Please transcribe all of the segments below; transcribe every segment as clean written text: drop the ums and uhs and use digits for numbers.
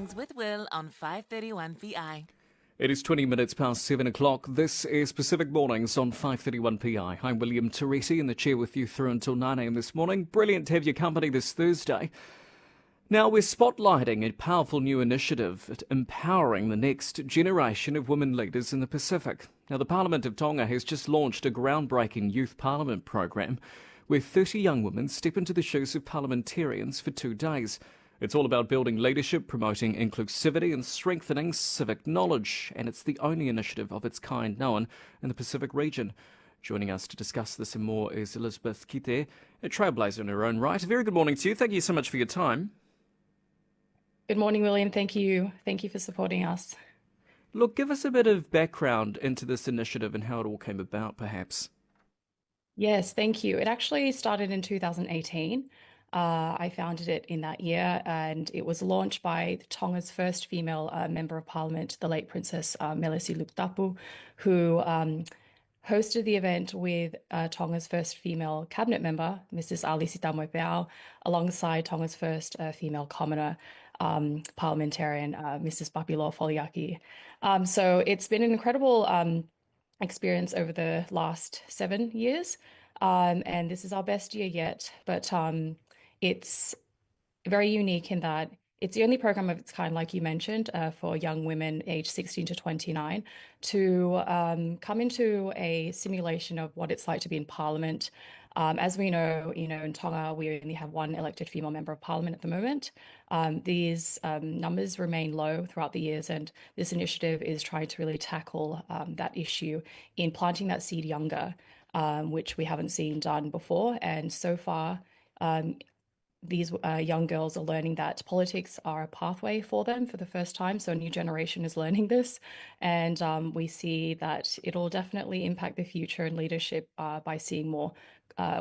Mornings with Will on 531 PI. It is 20 minutes past 7 o'clock. This is Pacific Mornings on 531 PI. I'm William Terite in the chair with you through until 9 a.m. this morning. Brilliant to have your company this Thursday. Now we're spotlighting a powerful new initiative at empowering the next generation of women leaders in the Pacific. Now the Parliament of Tonga has just launched a groundbreaking youth parliament program where 30 young women step into the shoes of parliamentarians for 2 days. It's all about building leadership, promoting inclusivity and strengthening civic knowledge, and it's the only initiative of its kind known in the Pacific region. Joining us to discuss this and more is Elizabeth Kite, a trailblazer in her own right. A very good morning to you. Thank you so much for your time. Good morning, William. Thank you. Thank you for supporting us. Look, give us a bit of background into this initiative and how it all came about, perhaps. Yes, thank you. It actually started in 2018. I founded it in that year, and it was launched by Tonga's first female member of parliament, the late Princess Melesi Luktapu, who hosted the event with Tonga's first female cabinet member, Mrs. Ali Sitamoepeau, alongside Tonga's first female commoner, parliamentarian, Mrs. Papilo Foliaki. So it's been an incredible experience over the last 7 years. And this is our best year yet, but it's very unique in that it's the only program of its kind, like you mentioned, for young women aged 16 to 29 to come into a simulation of what it's like to be in Parliament. As we know, in Tonga, we only have one elected female member of Parliament at the moment. These numbers remain low throughout the years, and this initiative is trying to really tackle that issue in planting that seed younger, which we haven't seen done before. And so far, these young girls are learning that politics are a pathway for them for the first time. So a new generation is learning this. And we see that it'll definitely impact the future and leadership by seeing more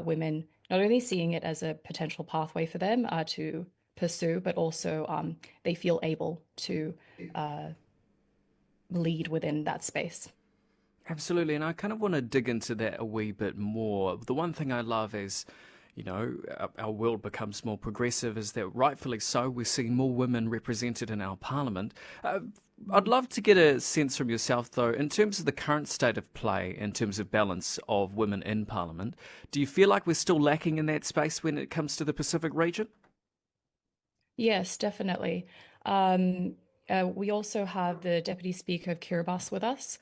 women, not only seeing it as a potential pathway for them to pursue, but also they feel able to lead within that space. Absolutely, and I kind of want to dig into that a wee bit more. The one thing I love is, our world becomes more progressive, is that rightfully so, we're seeing more women represented in our parliament. I'd love to get a sense from yourself, though, in terms of the current state of play, in terms of balance of women in parliament. Do you feel like we're still lacking in that space when it comes to the Pacific region? Yes, definitely. We also have the Deputy Speaker of Kiribati with us,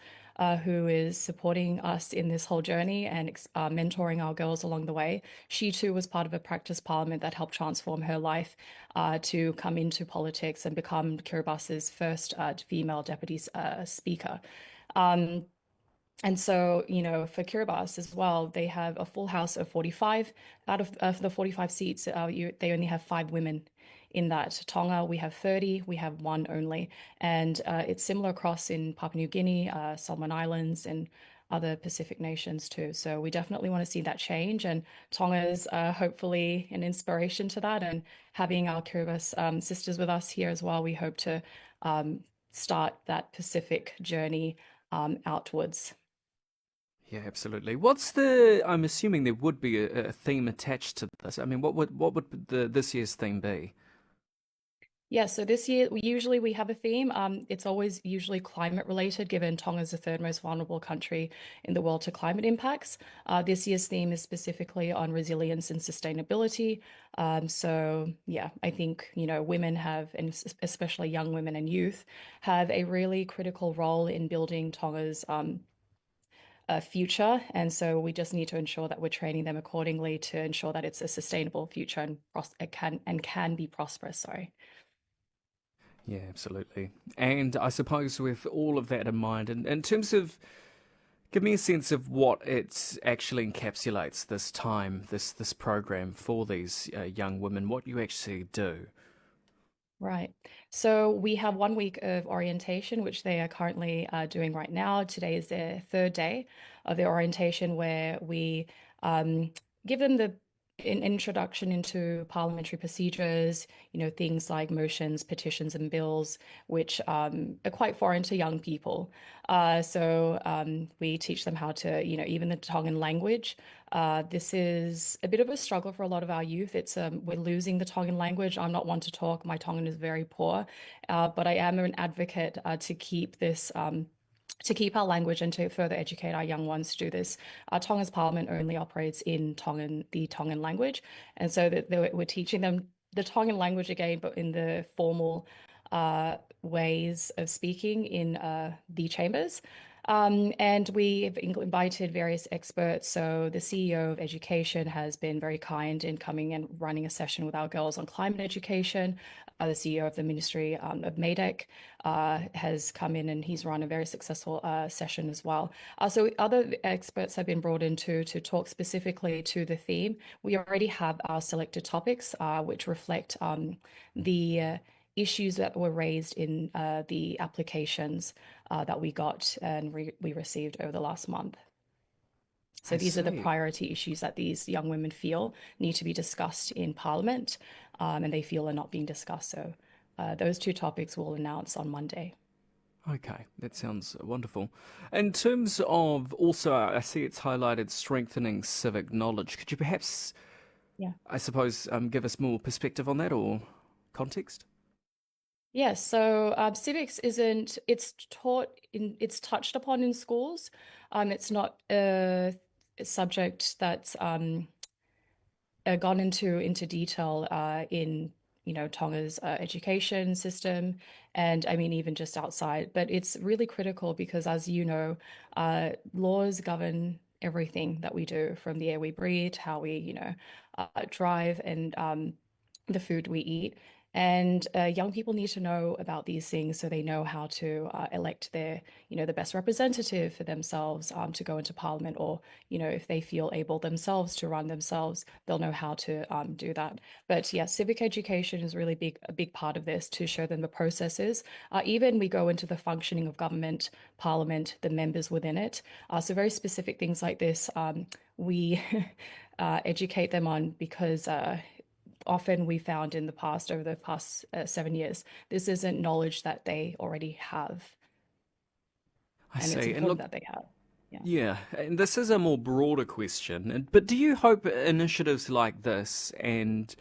who is supporting us in this whole journey and mentoring our girls along the way. She too was part of a practice parliament that helped transform her life to come into politics and become Kiribati's first female deputy speaker. And so, for Kiribati as well, they have a full house of 45. Out of the 45 seats, they only have 5 women in that. Tonga, we have 30, we have 1 only. And it's similar across in Papua New Guinea, Solomon Islands, and other Pacific nations too. So we definitely want to see that change. And Tonga is hopefully an inspiration to that. And having our Kiribati sisters with us here as well, we hope to start that Pacific journey outwards. Yeah, absolutely. I'm assuming there would be a theme attached to this. I mean, what would this year's theme be? Yeah, so this year we have a theme. It's always usually climate related, given Tonga is the third most vulnerable country in the world to climate impacts. This year's theme is specifically on resilience and sustainability. So yeah, I think, women have, and especially young women and youth, have a really critical role in building Tonga's future. And so we just need to ensure that we're training them accordingly to ensure that it's a sustainable future and can be prosperous. Sorry. Yeah, absolutely. And I suppose with all of that in mind, and in terms of, give me a sense of what it actually encapsulates this time, this program for these young women, what you actually do. Right. So we have 1 week of orientation, which they are currently doing right now. Today is their 3rd day of their orientation, where we give them the an introduction into parliamentary procedures, things like motions, petitions, and bills, which are quite foreign to young people. So we teach them how to, even the Tongan language. This is a bit of a struggle for a lot of our youth. We're losing the Tongan language. I'm not one to talk. My Tongan is very poor, but I am an advocate to keep this. To keep our language and to further educate our young ones to do this. Tonga's parliament only operates in the Tongan language. And so we're teaching them the Tongan language again, but in the formal ways of speaking in the chambers. And we've invited various experts. So the CEO of Education has been very kind in coming and running a session with our girls on climate education. The CEO of the Ministry of MADEC has come in and he's run a very successful session as well. So other experts have been brought in to talk specifically to the theme. We already have our selected topics, which reflect the issues that were raised in the applications that we got and we received over the last month. So these are the priority issues that these young women feel need to be discussed in Parliament, and they feel are not being discussed. So those two topics we'll announce on Monday. Okay, that sounds wonderful. In terms of also, I see it's highlighted strengthening civic knowledge. Could you perhaps, Yeah. I suppose, give us more perspective on that or context? Yes, so civics it's touched upon in schools. It's not a subject that's gone into detail in Tonga's education system, and I mean even just outside. But it's really critical because, as you know, laws govern everything that we do, from the air we breathe, how we drive, and the food we eat. And young people need to know about these things so they know how to elect the best representative for themselves to go into Parliament, or, if they feel able themselves to run themselves, they'll know how to do that. But yeah, civic education is really a big part of this, to show them the processes. Even we go into the functioning of government, Parliament, the members within it. So very specific things like this, we educate them on, because often we found in the past, over the past 7 years, this isn't knowledge that they already have. I And it's see. And important look, that they have. Yeah. yeah, and this is a more broader question, but do you hope initiatives like this, and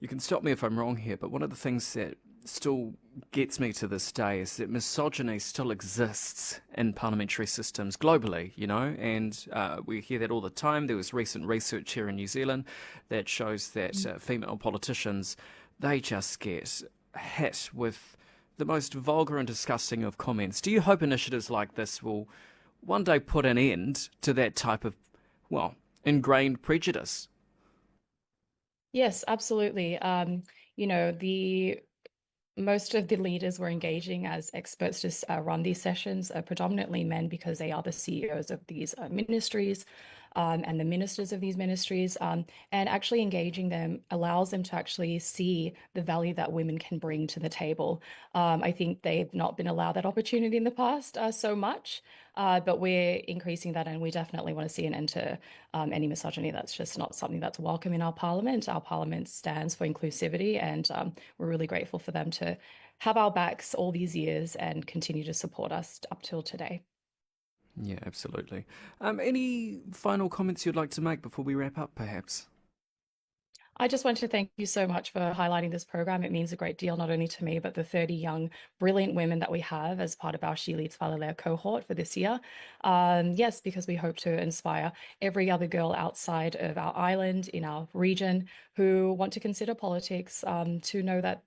you can stop me if I'm wrong here, but one of the things that still gets me to this day is that misogyny still exists in parliamentary systems globally, and we hear that all the time. There was recent research here in New Zealand that shows that female politicians, they just get hit with the most vulgar and disgusting of comments. Do you hope initiatives like this will one day put an end to that type of, well, ingrained prejudice? Yes, absolutely. The most of the leaders were engaging as experts to run these sessions, predominantly men, because they are the CEOs of these ministries and the ministers of these ministries. And actually engaging them allows them to actually see the value that women can bring to the table. I think they've not been allowed that opportunity in the past so much, but we're increasing that, and we definitely want to see an end to any misogyny. That's just not something that's welcome in our parliament. Our parliament stands for inclusivity, and we're really grateful for them to have our backs all these years and continue to support us up till today. Yeah, absolutely. Any final comments you'd like to make before we wrap up, perhaps? I just want to thank you so much for highlighting this program. It means a great deal, not only to me, but the 30 young, brilliant women that we have as part of our She Leads Whalelea cohort for this year. Yes, because we hope to inspire every other girl outside of our island, in our region, who want to consider politics, to know that,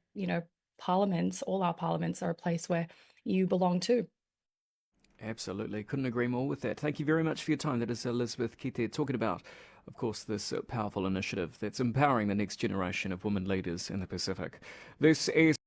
parliaments, all our parliaments, are a place where you belong to. Absolutely. Couldn't agree more with that. Thank you very much for your time. That is Elizabeth Kite talking about, of course, this powerful initiative that's empowering the next generation of women leaders in the Pacific. This is